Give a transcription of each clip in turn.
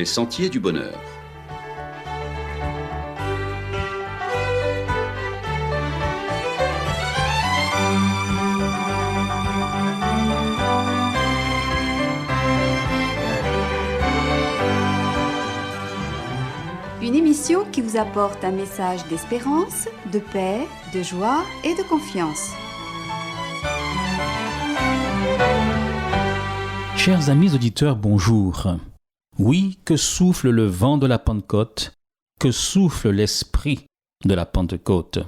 les sentiers du bonheur. Une émission qui vous apporte un message d'espérance, de paix, de joie et de confiance. Chers amis auditeurs, bonjour. Oui, que souffle le vent de la Pentecôte, que souffle l'esprit de la Pentecôte.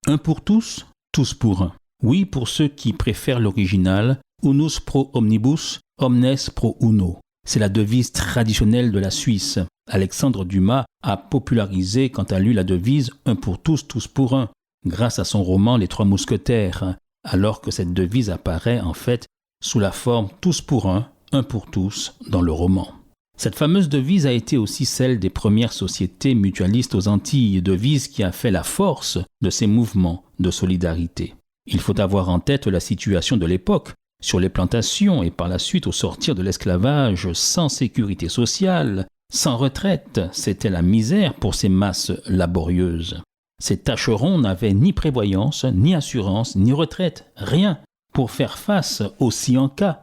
Un pour tous, tous pour un. Oui, pour ceux qui préfèrent l'original, unus pro omnibus, omnes pro uno. C'est la devise traditionnelle de la Suisse. Alexandre Dumas a popularisé quant à lui la devise « un pour tous, tous pour un » grâce à son roman « Les Trois Mousquetaires », alors que cette devise apparaît en fait sous la forme « tous pour un pour tous » dans le roman. Cette fameuse devise a été aussi celle des premières sociétés mutualistes aux Antilles, devise qui a fait la force de ces mouvements de solidarité. Il faut avoir en tête la situation de l'époque, sur les plantations et par la suite au sortir de l'esclavage, sans sécurité sociale, sans retraite, c'était la misère pour ces masses laborieuses. Ces tâcherons n'avaient ni prévoyance, ni assurance, ni retraite, rien pour faire face aussi en cas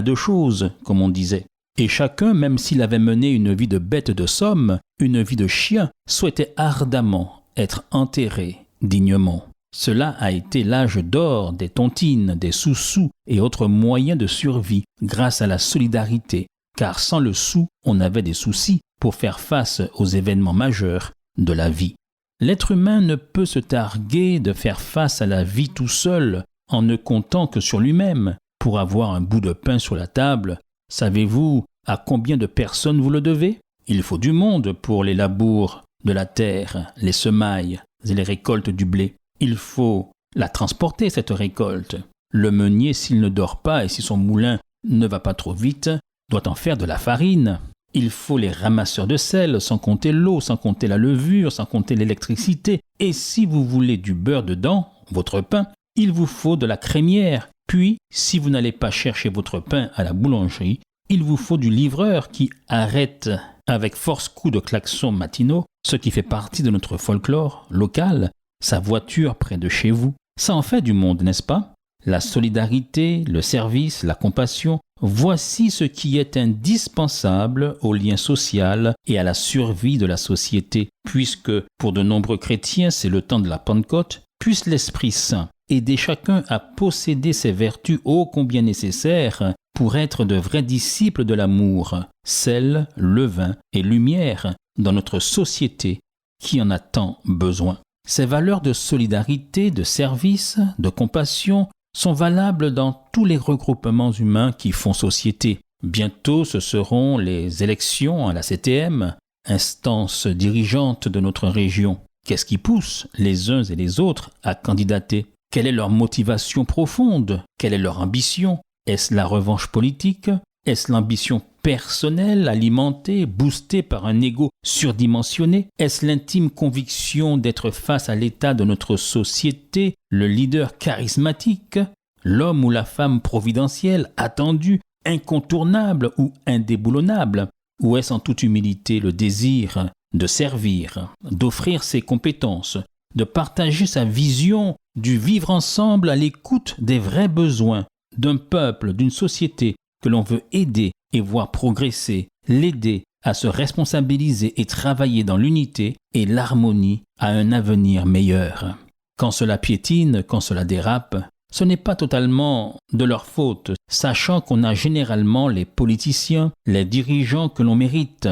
de choses, comme on disait. Et chacun, même s'il avait mené une vie de bête de somme, une vie de chien, souhaitait ardemment être enterré dignement. Cela a été l'âge d'or des tontines, des sous-sous et autres moyens de survie grâce à la solidarité, car sans le sou, on avait des soucis pour faire face aux événements majeurs de la vie. L'être humain ne peut se targuer de faire face à la vie tout seul en ne comptant que sur lui-même. Pour avoir un bout de pain sur la table, savez-vous à combien de personnes vous le devez? Il faut du monde pour les labours de la terre, les semailles et les récoltes du blé. Il faut la transporter, cette récolte. Le meunier, s'il ne dort pas et si son moulin ne va pas trop vite, doit en faire de la farine. Il faut les ramasseurs de sel, sans compter l'eau, sans compter la levure, sans compter l'électricité. Et si vous voulez du beurre dedans, votre pain, il vous faut de la crémière. Puis, si vous n'allez pas chercher votre pain à la boulangerie, il vous faut du livreur qui arrête avec force coups de klaxon matinaux, ce qui fait partie de notre folklore local, sa voiture près de chez vous. Ça en fait du monde, n'est-ce pas? La solidarité, le service, la compassion, voici ce qui est indispensable au lien social et à la survie de la société, puisque pour de nombreux chrétiens, c'est le temps de la Pentecôte, puisse l'Esprit Saint aider chacun à posséder ces vertus ô combien nécessaires pour être de vrais disciples de l'amour, sel, levain et lumière dans notre société qui en a tant besoin. Ces valeurs de solidarité, de service, de compassion sont valables dans tous les regroupements humains qui font société. Bientôt, ce seront les élections à la CTM, instance dirigeante de notre région. Qu'est-ce qui pousse les uns et les autres à candidater? Quelle est leur motivation profonde? Quelle est leur ambition? Est-ce la revanche politique? Est-ce l'ambition personnelle, alimentée, boostée par un ego surdimensionné? Est-ce l'intime conviction d'être face à l'état de notre société, le leader charismatique, l'homme ou la femme providentielle, attendu, incontournable ou indéboulonnable? Ou est-ce en toute humilité le désir de servir, d'offrir ses compétences, de partager sa vision du vivre ensemble à l'écoute des vrais besoins d'un peuple, d'une société que l'on veut aider et voir progresser, l'aider à se responsabiliser et travailler dans l'unité et l'harmonie à un avenir meilleur. Quand cela piétine, quand cela dérape, ce n'est pas totalement de leur faute, sachant qu'on a généralement les politiciens, les dirigeants que l'on mérite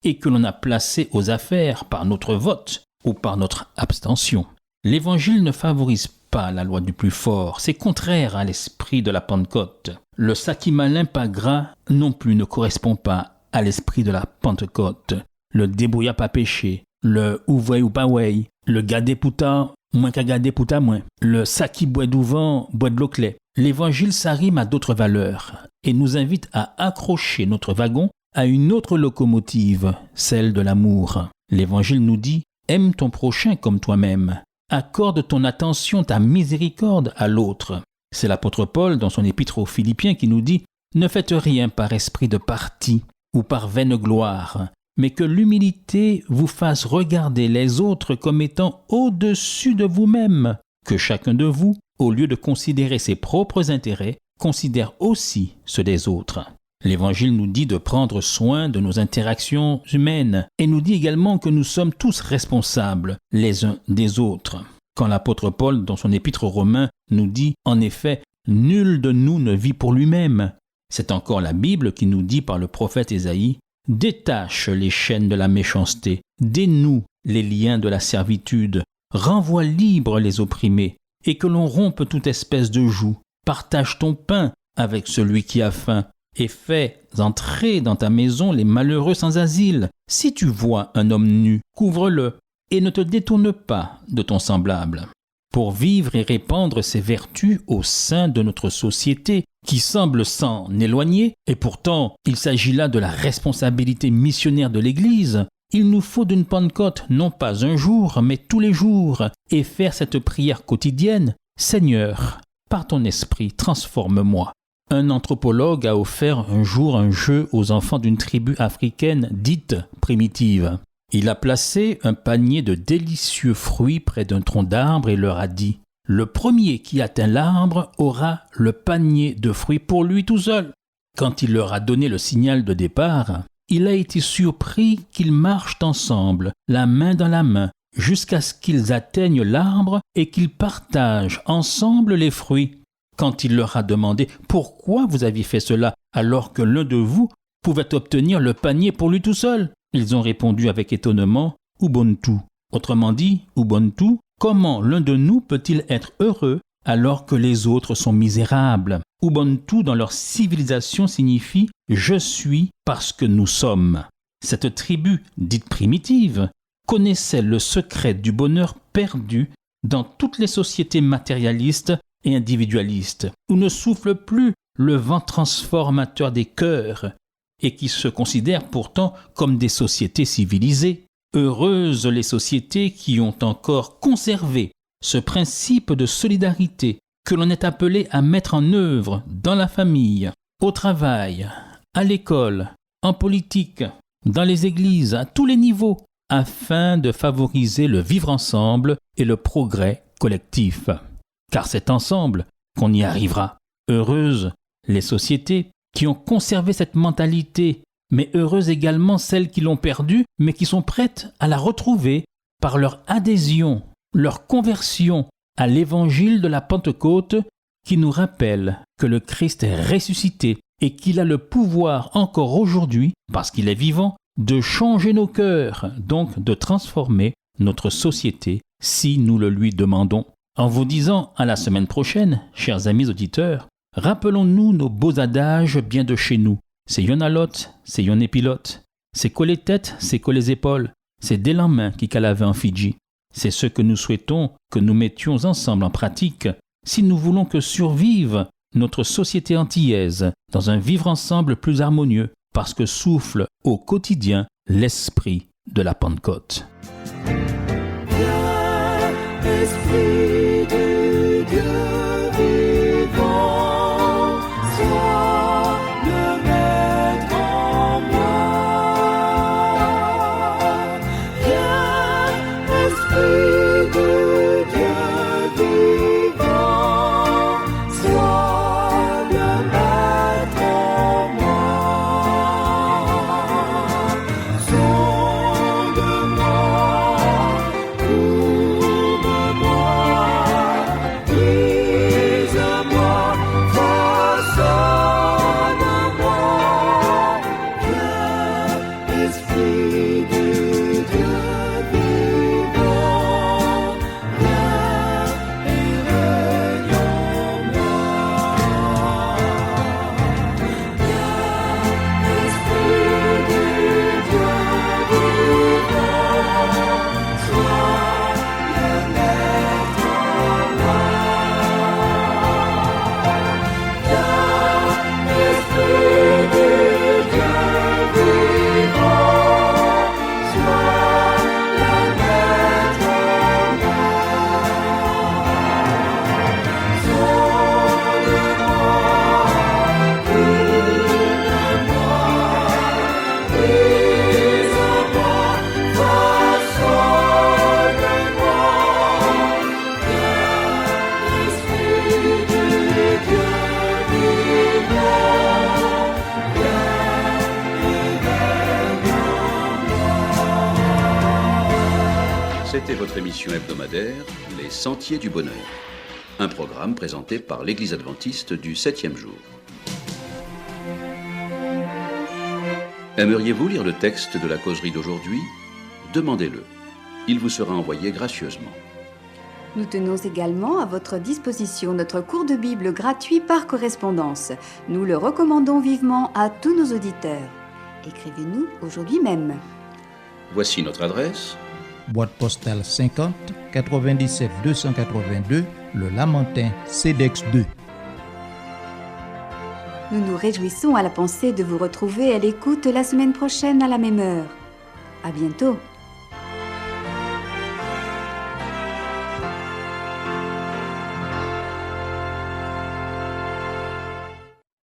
et que l'on a placés aux affaires par notre vote ou par notre abstention. L'Évangile ne favorise pas la loi du plus fort, c'est contraire à l'esprit de la Pentecôte. Le sakimalin pas gras non plus ne correspond pas à l'esprit de la Pentecôte. Le débrouilla pas péché, le ouvoué ou pas oué, le gadé pouta moins qu'à gadé pouta moins, le saki boit d'ouvent boit de l'eau clé. L'Évangile s'arrime à d'autres valeurs et nous invite à accrocher notre wagon à une autre locomotive, celle de l'amour. L'Évangile nous dit « Aime ton prochain comme toi-même ». Accorde ton attention, ta miséricorde à l'autre. C'est l'apôtre Paul dans son épître aux Philippiens qui nous dit « Ne faites rien par esprit de parti ou par vaine gloire, mais que l'humilité vous fasse regarder les autres comme étant au-dessus de vous-même, que chacun de vous, au lieu de considérer ses propres intérêts, considère aussi ceux des autres. L'Évangile nous dit de prendre soin de nos interactions humaines et nous dit également que nous sommes tous responsables les uns des autres. Quand l'apôtre Paul, dans son épître aux Romains, nous dit en effet « Nul de nous ne vit pour lui-même », c'est encore la Bible qui nous dit par le prophète Ésaïe « Détache les chaînes de la méchanceté, dénoue les liens de la servitude, renvoie libres les opprimés, et que l'on rompe toute espèce de joug. Partage ton pain avec celui qui a faim, et fais entrer dans ta maison les malheureux sans asile. Si tu vois un homme nu, couvre-le, et ne te détourne pas de ton semblable. » Pour vivre et répandre ces vertus au sein de notre société, qui semble s'en éloigner, et pourtant il s'agit là de la responsabilité missionnaire de l'Église, il nous faut d'une Pentecôte non pas un jour, mais tous les jours, et faire cette prière quotidienne. Seigneur, par ton esprit, transforme-moi. Un anthropologue a offert un jour un jeu aux enfants d'une tribu africaine dite primitive. Il a placé un panier de délicieux fruits près d'un tronc d'arbre et leur a dit « Le premier qui atteint l'arbre aura le panier de fruits pour lui tout seul. » Quand il leur a donné le signal de départ, il a été surpris qu'ils marchent ensemble, la main dans la main, jusqu'à ce qu'ils atteignent l'arbre et qu'ils partagent ensemble les fruits. Quand il leur a demandé « Pourquoi vous aviez fait cela alors que l'un de vous pouvait obtenir le panier pour lui tout seul ?» Ils ont répondu avec étonnement « Ubuntu ». Autrement dit, Ubuntu, comment l'un de nous peut-il être heureux alors que les autres sont misérables? Ubuntu dans leur civilisation signifie « je suis parce que nous sommes ». Cette tribu, dite primitive, connaissait le secret du bonheur perdu dans toutes les sociétés matérialistes et individualistes, où ne souffle plus le vent transformateur des cœurs, et qui se considèrent pourtant comme des sociétés civilisées. Heureuses les sociétés qui ont encore conservé ce principe de solidarité que l'on est appelé à mettre en œuvre dans la famille, au travail, à l'école, en politique, dans les églises, à tous les niveaux, afin de favoriser le vivre ensemble et le progrès collectif. Car c'est ensemble qu'on y arrivera. Heureuses les sociétés qui ont conservé cette mentalité, mais heureuses également celles qui l'ont perdue, mais qui sont prêtes à la retrouver par leur adhésion, leur conversion à l'évangile de la Pentecôte qui nous rappelle que le Christ est ressuscité et qu'il a le pouvoir encore aujourd'hui, parce qu'il est vivant, de changer nos cœurs, donc de transformer notre société si nous le lui demandons. En vous disant à la semaine prochaine, chers amis auditeurs, rappelons-nous nos beaux adages bien de chez nous. C'est yon alot, c'est yon épilote. C'est coller tête, c'est coller épaules. C'est dès la main qui calave en Fidji. C'est ce que nous souhaitons que nous mettions ensemble en pratique si nous voulons que survive notre société antillaise dans un vivre ensemble plus harmonieux, parce que souffle au quotidien l'esprit de la Pentecôte. Esprit de Dieu vivant, sois le maître en moi. Viens, Esprit de Dieu vivant, sois le maître en moi. Sonde-moi. C'était votre émission hebdomadaire, Les Sentiers du Bonheur. Un programme présenté par l'Église adventiste du 7e jour. Aimeriez-vous lire le texte de la causerie d'aujourd'hui ? Demandez-le. Il vous sera envoyé gracieusement. Nous tenons également à votre disposition notre cours de Bible gratuit par correspondance. Nous le recommandons vivement à tous nos auditeurs. Écrivez-nous aujourd'hui même. Voici notre adresse. Boîte postale 50 97 282, Le Lamentin, CEDEX 2. Nous nous réjouissons à la pensée de vous retrouver à l'écoute la semaine prochaine à la même heure. À bientôt.